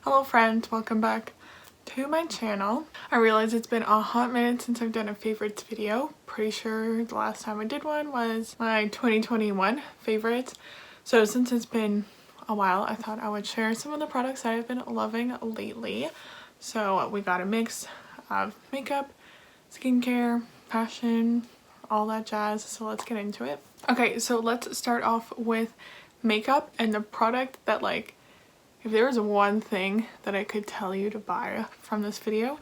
Hello friends, welcome back to my channel. I realize it's been a hot minute since I've done a favorites video. Pretty sure the last time I did one was my 2021 favorites. So since it's been a while, I thought I would share some of the products that I've been loving lately. So we got a mix of makeup, skincare, fashion, all that jazz. So let's get into it. Okay, so let's start off with makeup, and the product that, like, if there was one thing that I could tell you to buy from this video,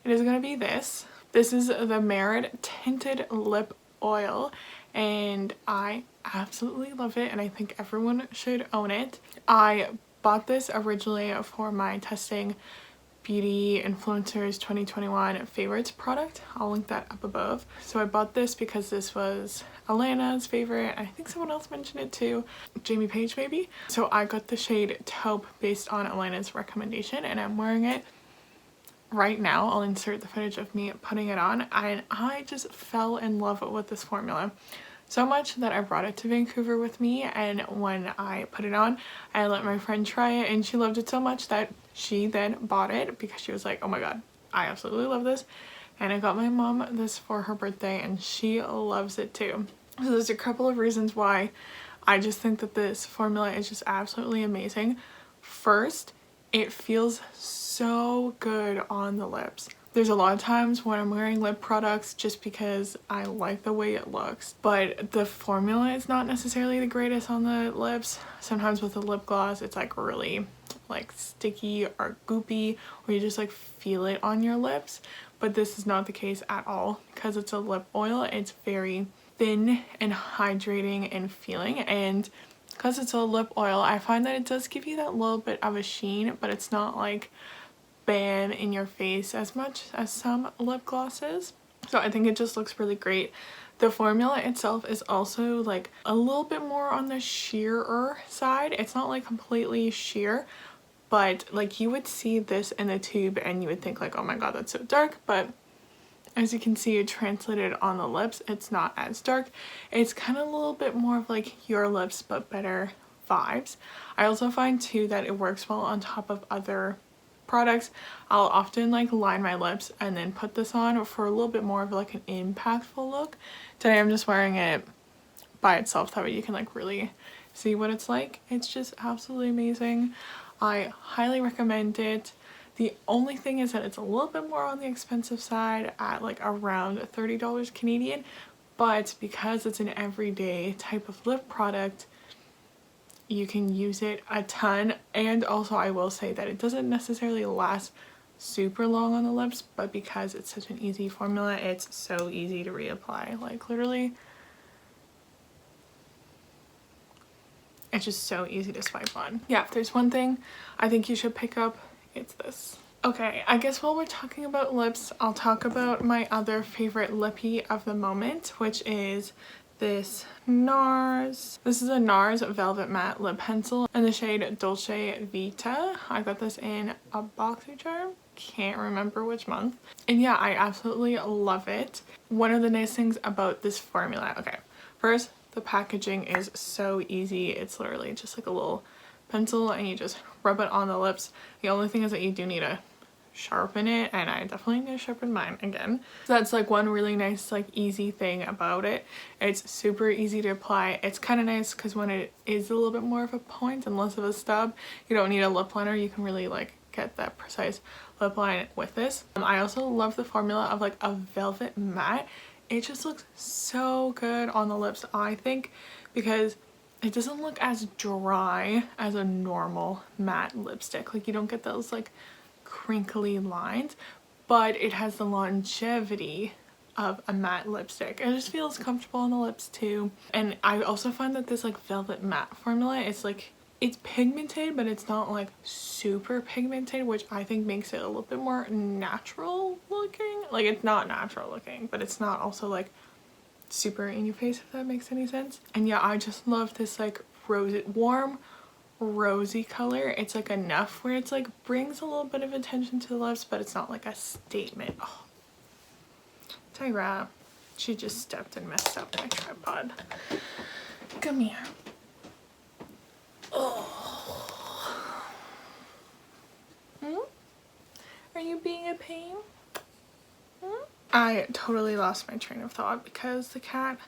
it is going to be this. This is the Merit Tinted Lip Oil, and I absolutely love it, and I think everyone should own it. I bought this originally for my Testing Beauty Influencers 2021 favorites product. I'll link that up above. So I bought this because this was Alana's favorite. I think someone else mentioned it too, Jamie Page maybe. So I got the shade Taupe based on Alana's recommendation, and I'm wearing it right now. I'll insert the footage of me putting it on, and I just fell in love with this formula. So much that I brought it to Vancouver with me, and when I put it on, I let my friend try it, and she loved it so much that she then bought it because she was like, oh my god, I absolutely love this. And I got my mom this for her birthday, and she loves it too. So there's a couple of reasons why I just think that this formula is just absolutely amazing. First, it feels so good on the lips. There's a lot of times when I'm wearing lip products just because I like the way it looks, but the formula is not necessarily the greatest on the lips. Sometimes with a lip gloss, it's like really like sticky or goopy, or you just like feel it on your lips. But this is not the case at all because it's a lip oil. It's very thin and hydrating and feeling, and because it's a lip oil, I find that it does give you that little bit of a sheen, but it's not like bam in your face as much as some lip glosses. So I think it just looks really great. The formula itself is also like a little bit more on the sheerer side. It's not like completely sheer, but like you would see this in the tube and you would think like, oh my god, that's so dark. But as you can see, it translated on the lips, it's not as dark. It's kind of a little bit more of like your lips but better vibes. I also find too that it works well on top of other products. I'll often like line my lips and then put this on for a little bit more of like an impactful look. Today I'm just wearing it by itself, that way you can like really see what it's like. It's just absolutely amazing. I highly recommend it. The only thing is that it's a little bit more on the expensive side at like around $30 Canadian, but because it's an everyday type of lip product, you can use it a ton. And also I will say that it doesn't necessarily last super long on the lips, but because it's such an easy formula, it's so easy to reapply. Like literally, it's just so easy to swipe on. Yeah, if there's one thing I think you should pick up, it's this. Okay, I guess while we're talking about lips, I'll talk about my other favorite lippy of the moment, which is this NARS. This is a NARS Velvet Matte Lip Pencil in the shade Dolce Vita. I got this in a BoxyCharm. Can't remember which month. And yeah, I absolutely love it. One of the nice things about this formula, okay, first, the packaging is so easy. It's literally just like a little pencil and you just rub it on the lips. The only thing is that you do need to sharpen it, and I definitely need to sharpen mine again. So that's like one really nice like easy thing about it. It's super easy to apply. It's kind of nice because when it is a little bit more of a point and less of a stub, you don't need a lip liner. You can really like get that precise lip line with this. I also love the formula of like a velvet matte. It just looks so good on the lips, I think, because it doesn't look as dry as a normal matte lipstick. Like you don't get those like crinkly lines, but it has the longevity of a matte lipstick. It just feels comfortable on the lips too. And I also find that this like velvet matte formula is like, it's pigmented, but it's not like super pigmented, which I think makes it a little bit more natural looking. Like it's not natural looking, but it's not also like super in your face, if that makes any sense. And yeah, I just love this like warm rosy color. It's like enough where it's like brings a little bit of attention to the lips, but it's not like a statement. Oh, Tyra, she just stepped and messed up my tripod. Come here. Oh. Are you being a pain? I totally lost my train of thought because the cat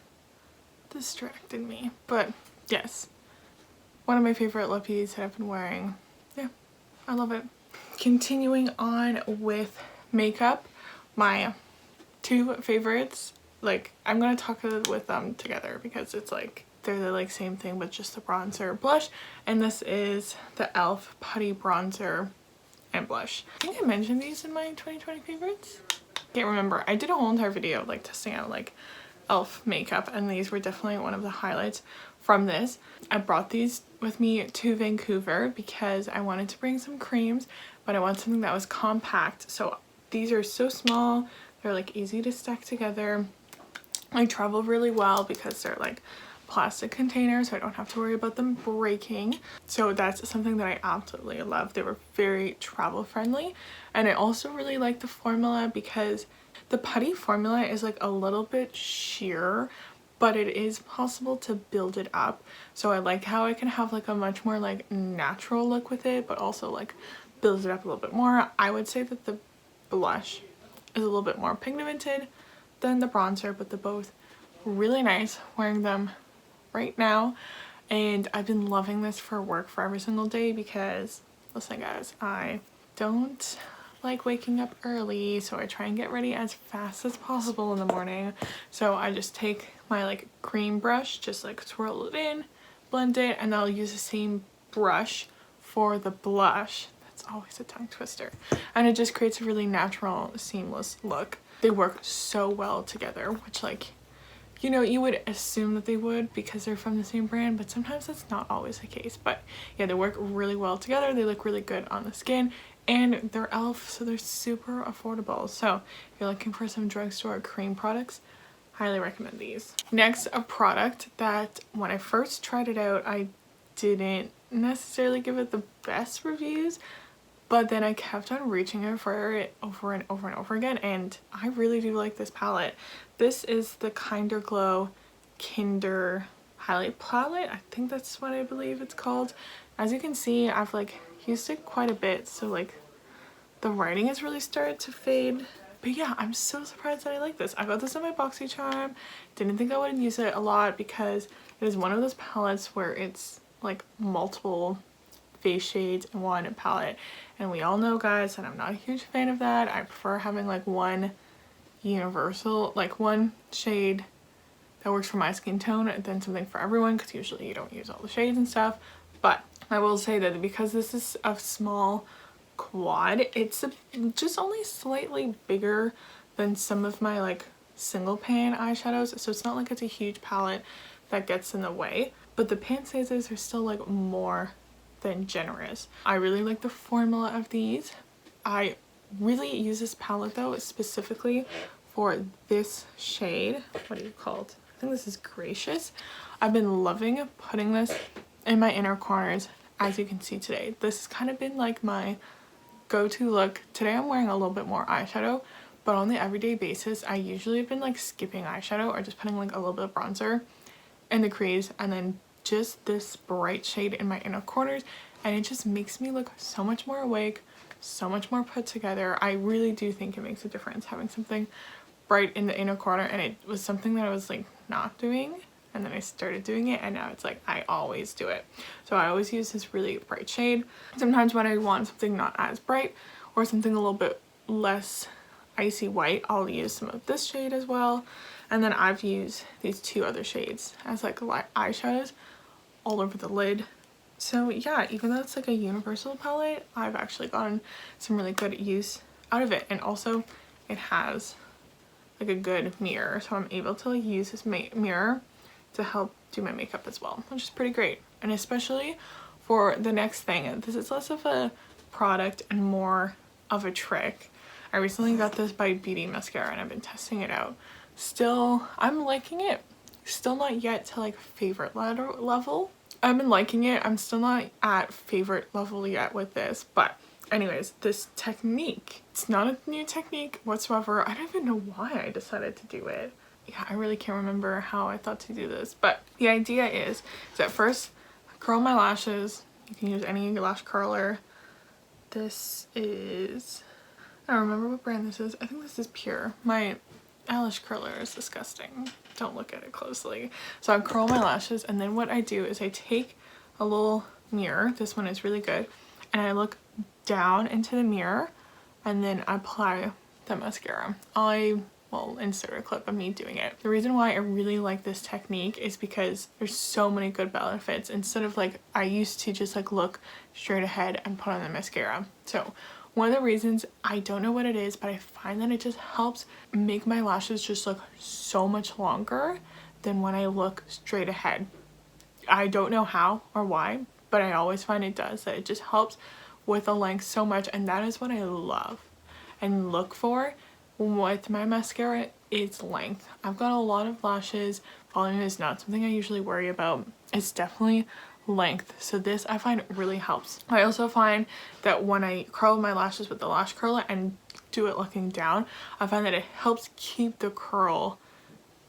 distracted me. But yes, one of my favorite lippies that I've been wearing. Yeah, I love it. Continuing on with makeup, my two favorites, like I'm gonna talk with them together because it's like they're the like same thing but just the bronzer blush, and this is the e.l.f. Putty Bronzer and Blush. I think I mentioned these in my 2020 favorites. Can't remember. I did a whole entire video like testing out like e.l.f. makeup, and these were definitely one of the highlights from this. I brought these with me to Vancouver because I wanted to bring some creams, but I want something that was compact. So these are so small, they're like easy to stack together. I travel really well because they're like plastic containers, so I don't have to worry about them breaking. So that's something that I absolutely love. They were very travel friendly, and I also really like the formula because the putty formula is like a little bit sheer, but it is possible to build it up. So I like how I can have like a much more like natural look with it, but also like builds it up a little bit more. I would say that the blush is a little bit more pigmented than the bronzer, but they're both really nice. Wearing them right now, and I've been loving this for work for every single day because, listen guys, I don't like waking up early, so I try and get ready as fast as possible in the morning. So I just take my like cream brush, just like swirl it in, blend it, and I'll use the same brush for the blush. That's always a tongue twister, and it just creates a really natural, seamless look. They work so well together, which, like, you know, you would assume that they would because they're from the same brand, but sometimes that's not always the case. But yeah, they work really well together. They look really good on the skin, and they're e.l.f., so they're super affordable. So if you're looking for some drugstore cream products, highly recommend these. Next, a product that when I first tried it out, I didn't necessarily give it the best reviews, but then I kept on reaching for it over and over and over again, and I really do like this palette. This is the Kinder Glow Kinder Highlight Palette. I think that's what I believe it's called. As you can see, I've like used it quite a bit, so like the writing has really started to fade. But yeah, I'm so surprised that I like this. I got this in my BoxyCharm. Didn't think I would use it a lot because it is one of those palettes where it's like multiple face shades in one palette, and we all know, guys, that I'm not a huge fan of that. I prefer having like one universal, like one shade that works for my skin tone and then something for everyone, because usually you don't use all the shades and stuff. But I will say that because this is a small quad, it's just only slightly bigger than some of my like single pan eyeshadows, so it's not like it's a huge palette that gets in the way, but the pan sizes are still like more than generous. I really like the formula of these. I really use this palette though specifically for this shade. What do you call it? I think this is Gracious. I've been loving putting this in my inner corners, as you can see today. This has kind of been like my go-to look. Today I'm wearing a little bit more eyeshadow, but on the everyday basis I usually have been like skipping eyeshadow or just putting like a little bit of bronzer in the crease and then just this bright shade in my inner corners, and it just makes me look so much more awake, so much more put together. I really do think it makes a difference having something bright in the inner corner, and it was something that I was like not doing, and then I started doing it, and now it's like I always do it. So I always use this really bright shade. Sometimes when I want something not as bright or something a little bit less icy white, I'll use some of this shade as well. And then I've used these two other shades as like light eyeshadows all over the lid. So yeah, even though it's like a universal palette, I've actually gotten some really good use out of it. And also it has like a good mirror, so I'm able to like use this mirror to help do my makeup as well, which is pretty great. And especially for the next thing, this is less of a product and more of a trick. I recently got this by Beauty Mascara and I've been testing it out. Still, I'm liking it. Still not yet to like favorite level. I've been liking it. I'm still not at favorite level yet with this, but anyways, this technique, it's not a new technique whatsoever. I don't even know why I decided to do it. Yeah, I really can't remember how I thought to do this, but the idea is at first curl my lashes. You can use any lash curler. This is, I don't remember what brand this is. I think this is Pure. My eyelash curler is disgusting. Don't look at it closely. So I curl my lashes, and then what I do is I take a little mirror. This one is really good. And I look down into the mirror and then I apply the mascara. I will insert a clip of me doing it. The reason why I really like this technique is because there's so many good benefits instead of like I used to just like look straight ahead and put on the mascara. So one of the reasons, I don't know what it is, but I find that it just helps make my lashes just look so much longer than when I look straight ahead. I don't know how or why, but I always find it does, that it just helps with the length so much, and that is what I love and look for with my mascara is length. I've got a lot of lashes. Volume is not something I usually worry about. It's definitely length, so this I find really helps. I also find that when I curl my lashes with the lash curler and do it looking down, I find that it helps keep the curl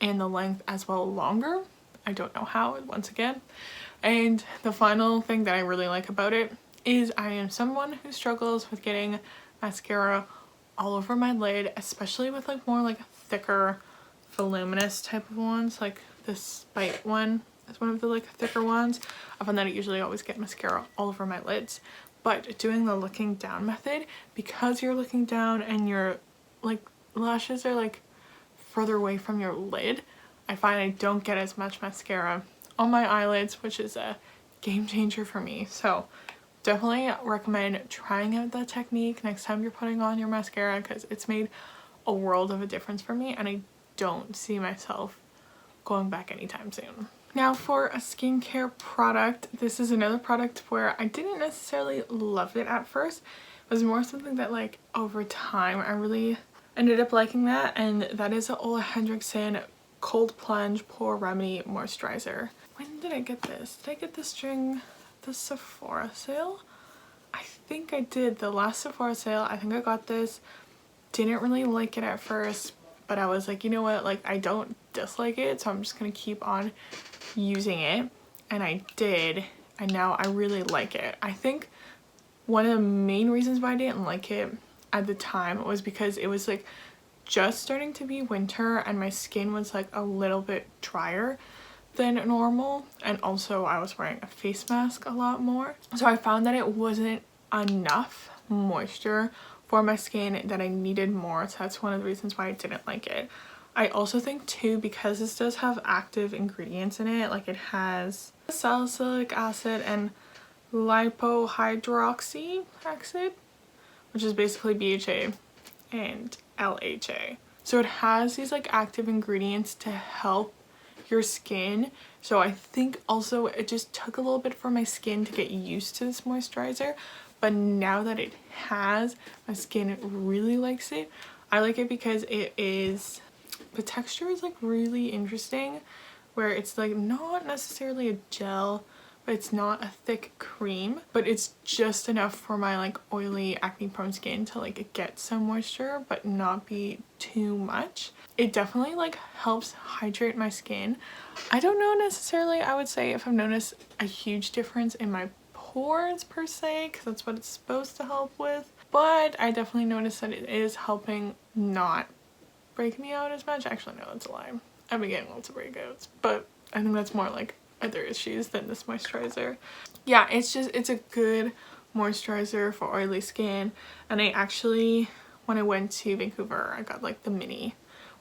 and the length as well longer. I don't know how, once again. And the final thing that I really like about it is I am someone who struggles with getting mascara all over my lid, especially with like more like thicker voluminous type of ones. Like this Bite one is one of the like thicker ones. I find that I usually always get mascara all over my lids, but doing the looking down method, because you're looking down and your like lashes are like further away from your lid, I find I don't get as much mascara on my eyelids, which is a game changer for me. So definitely recommend trying out that technique next time you're putting on your mascara, because it's made a world of a difference for me and I don't see myself going back anytime soon. Now for a skincare product, this is another product where I didn't necessarily love it at first. It was more something that like over time I really ended up liking that, and that is the Ole Henriksen Cold Plunge Pore Remedy Moisturizer. When did I get this? Did I get this during the Sephora sale? I think I did. The last Sephora sale, I think I got this. Didn't really like it at first, but I was like, you know what, like I don't dislike it, so I'm just gonna keep on using it. And I did, and now I really like it. I think one of the main reasons why I didn't like it at the time was because it was like just starting to be winter and my skin was like a little bit drier than normal, and also I was wearing a face mask a lot more, so I found that it wasn't enough moisture for my skin, that I needed more. So that's one of the reasons why I didn't like it. I also think too, because this does have active ingredients in it, like it has salicylic acid and lipohydroxy acid, which is basically BHA and LHA. So it has these like active ingredients to help your skin. So I think also it just took a little bit for my skin to get used to this moisturizer, but now that it has, my skin really likes it. I like it because it is, the texture is like really interesting, where it's like not necessarily a gel, but it's not a thick cream, but it's just enough for my like oily acne prone skin to like get some moisture but not be too much. It definitely like helps hydrate my skin. I don't know necessarily, I would say, if I've noticed a huge difference in my pores per se, because that's what it's supposed to help with, but I definitely noticed that it is helping not break me out as much. Actually no, that's a lie. I've been getting lots of breakouts, but I think that's more like other issues than this moisturizer. Yeah, it's a good moisturizer for oily skin, and I actually, when I went to Vancouver, I got like the mini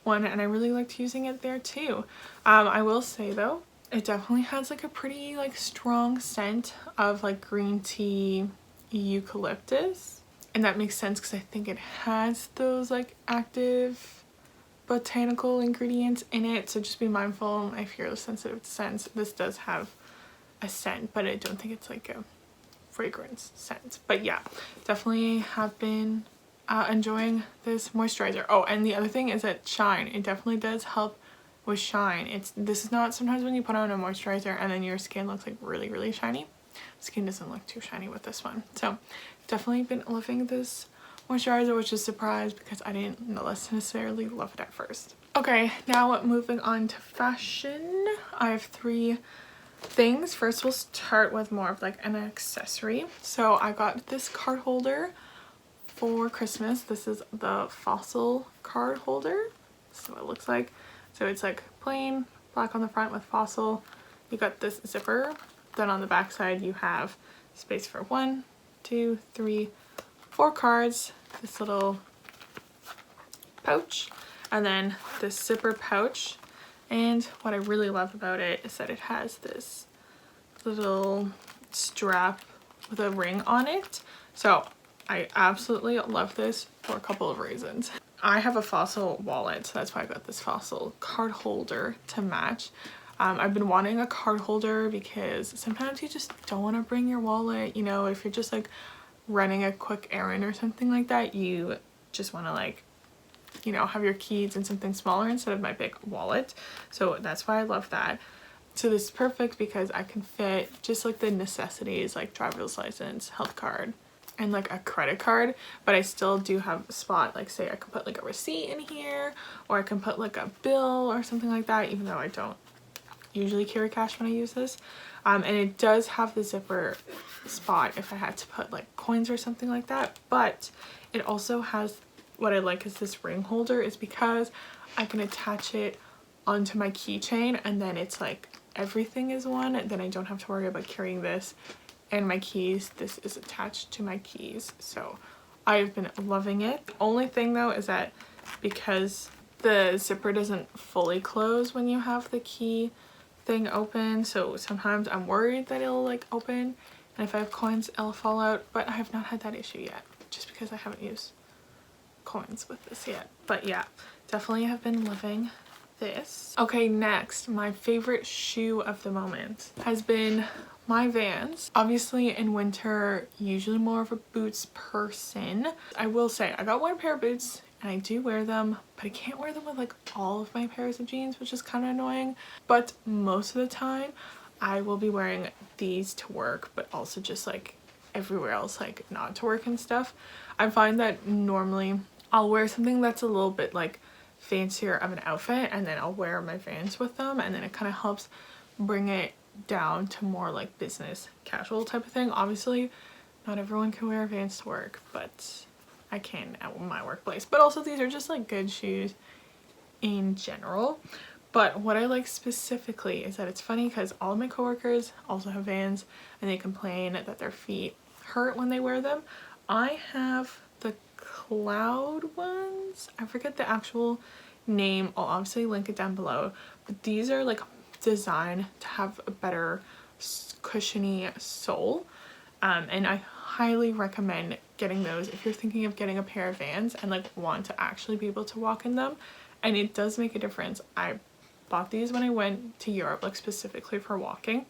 one and I really liked using it there too. I will say though, it definitely has like a pretty like strong scent of like green tea, eucalyptus, and that makes sense because I think it has those like active botanical ingredients in it, so just be mindful if you're sensitive to scents. This does have a scent, but I don't think it's like a fragrance scent. But yeah, definitely have been enjoying this moisturizer. Oh, and the other thing is that shine. It definitely does help with shine. This is not sometimes when you put on a moisturizer and then your skin looks like really shiny. Skin doesn't look too shiny with this one. So definitely been loving this moisturizer, which is a surprise because I didn't necessarily love it at first. Okay, now moving on to fashion. I have 3 things. First we'll start with more of like an accessory. So I got this card holder for Christmas. This is the Fossil card holder. This is what it looks like. So it's like plain black on the front with Fossil. You got this zipper. Then on the back side you have space for 1, 2, 3, 4 cards. This little pouch, and then this zipper pouch. And what I really love about it is that it has this little strap with a ring on it. So I absolutely love this for a couple of reasons. I have a Fossil wallet, so that's why I got this Fossil card holder to match. I've been wanting a card holder because sometimes you just don't want to bring your wallet, you know, if you're just like running a quick errand or something like that, you just want to like, you know, have your keys in something smaller instead of my big wallet. So that's why I love that. So this is perfect because I can fit just like the necessities like driver's license, health card, and like a credit card, but I still do have a spot, like say I could put like a receipt in here, or I can put like a bill or something like that, even though I don't usually carry cash when I use this. And it does have the zipper spot if I had to put like coins or something like that, but it also has, what I like is this ring holder, is because I can attach it onto my keychain and then it's like everything is one, then I don't have to worry about carrying this and my keys. This is attached to my keys, so I've been loving it. The only thing though is that because the zipper doesn't fully close when you have the key thing open, so sometimes I'm worried that it'll like open and if I have coins it'll fall out, but I have not had that issue yet just because I haven't used coins with this yet. But yeah, definitely have been loving this. Okay, next, my favorite shoe of the moment has been my Vans. Obviously in winter, usually more of a boots person. I will say I got one pair of boots and I do wear them, but I can't wear them with like all of my pairs of jeans, which is kind of annoying. But most of the time I will be wearing these to work, but also just like everywhere else, like not to work and stuff. I find that normally I'll wear something that's a little bit like fancier of an outfit and then I'll wear my Vans with them, and then it kind of helps bring it down to more like business casual type of thing. Obviously not everyone can wear Vans to work, but I can at my workplace. But also these are just like good shoes in general. But what I like specifically is that it's funny because all of my coworkers also have Vans and they complain that their feet hurt when they wear them. I have the cloud ones. I forget the actual name. I'll obviously link it down below. But these are like designed to have a better cushiony sole. And I highly recommend getting those if you're thinking of getting a pair of Vans and like want to actually be able to walk in them. And it does make a difference. I bought these when I went to Europe, like specifically for walking.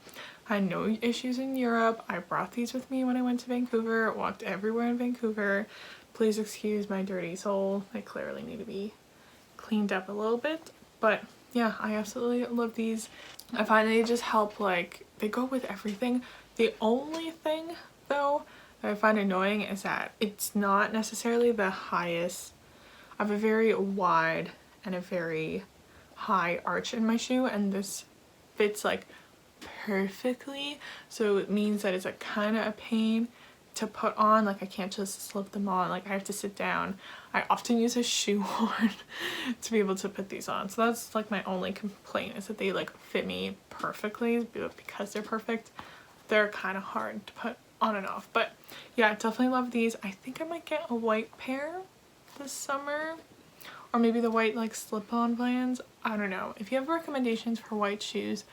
I had no issues in Europe. I brought these with me when I went to Vancouver, walked everywhere in Vancouver. Please excuse my dirty sole. They clearly need to be cleaned up a little bit. But yeah, I absolutely love these. I find they just help, like they go with everything. The only thing though that I find annoying is that it's not necessarily the highest. I have a very wide and a very high arch in my shoe, and this fits like perfectly, so it means that it's like kind of a pain to put on. Like I can't just slip them on, like I have to sit down. I often use a shoehorn to be able to put these on, so that's like my only complaint, is that they like fit me perfectly, but because they're perfect they're kind of hard to put on and off. But yeah, definitely love these. I think I might get a white pair this summer, or maybe the white like slip-on Vans. I don't know. If you have recommendations for white shoes,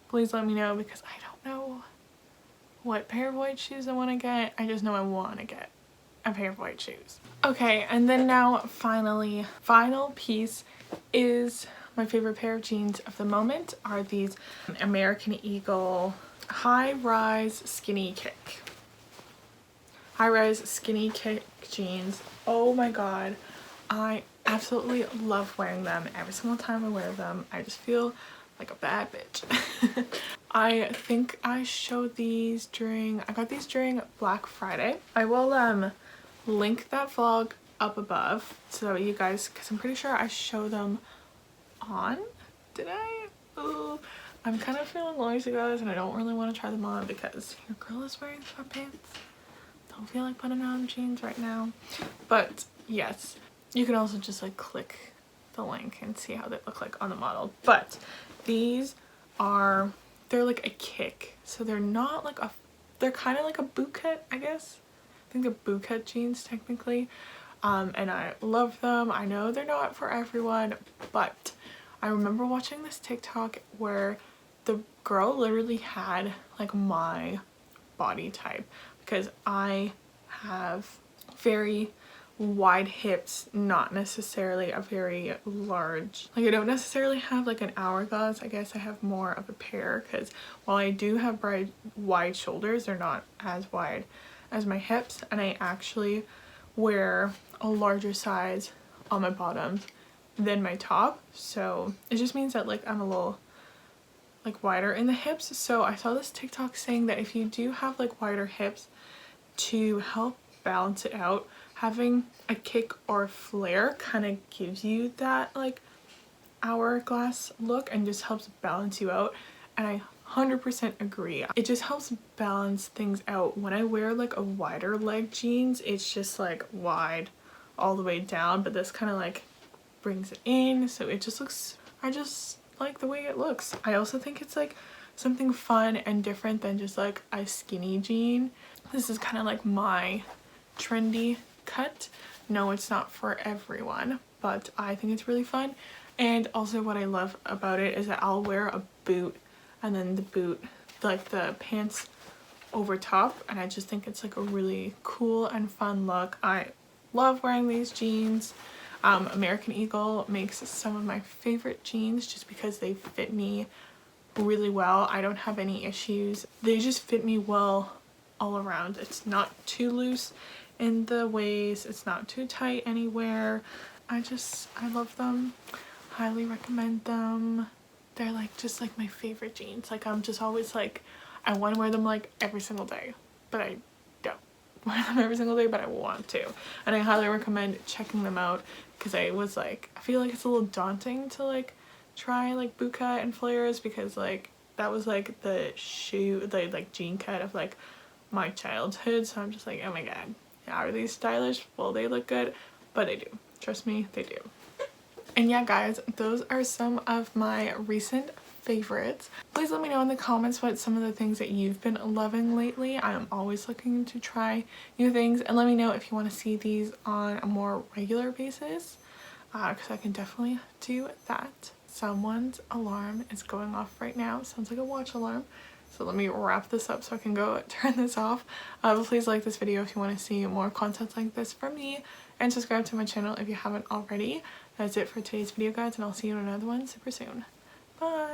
please let me know, because I don't know what pair of white shoes I want to get. I just know I want to get a pair of white shoes. Okay, and then now finally, final piece is my favorite pair of jeans of the moment are these American Eagle high-rise skinny kick. High-rise skinny kick jeans. Oh my god, I absolutely love wearing them. Every single time I wear them I just feel like a bad bitch. I think I showed these I got these during Black Friday. I will link that vlog up above so you guys, because I'm pretty sure I show them on, did I? Ooh. I'm kind of feeling lazy, guys, and I don't really want to try them on because your girl is wearing sweatpants. Don't feel like putting on jeans right now. But yes, you can also just like click the link and see how they look like on the model. But these are, they're like a kick, so they're not like a, they're kind of like a boot cut, I guess. I think they're boot cut jeans technically, and I love them. I know they're not for everyone, but I remember watching this TikTok where the girl literally had like my body type, because I have very wide hips, not necessarily a very large, like I don't necessarily have like an hourglass. I guess I have more of a pear, because while I do have wide shoulders, they're not as wide as my hips, and I actually wear a larger size on my bottoms than my top, so it just means that like I'm a little like wider in the hips. So I saw this TikTok saying that if you do have like wider hips, to help balance it out, having a kick or flare kind of gives you that like hourglass look and just helps balance you out. And I 100% agree. It just helps balance things out. When I wear like a wider leg jeans, it's just like wide all the way down, but this kind of like brings it in, so it just looks, I just like the way it looks. I also think it's like something fun and different than just like a skinny jean. This is kind of like my trendy cut. No, it's not for everyone, but I think it's really fun. And also what I love about it is that I'll wear a boot and then the boot, like the pants over top, and I just think it's like a really cool and fun look. I love wearing these jeans. American Eagle makes some of my favorite jeans just because they fit me really well. I don't have any issues. They just fit me well all around. It's not too loose in the waist, it's not too tight anywhere. I love them. Highly recommend them. They're like just like my favorite jeans. Like I'm just always like, I want to wear them like every single day, but I don't wear them every single day, but I want to. And I highly recommend checking them out, because I was like, I feel like it's a little daunting to like try like boot cut and flares, because like that was like the like jean cut of like my childhood. So I'm just like, oh my god, are these stylish? Well, they look good, but they do. Trust me, they do. And yeah, guys, those are some of my recent favorites. Please let me know in the comments what some of the things that you've been loving lately. I'm always looking to try new things, and let me know if you want to see these on a more regular basis, because I can definitely do that. Someone's alarm is going off right now. Sounds like a watch alarm. So let me wrap this up so I can go turn this off. But please like this video if you want to see more content like this from me, and subscribe to my channel if you haven't already. That's it for today's video, guys, and I'll see you in another one super soon. Bye!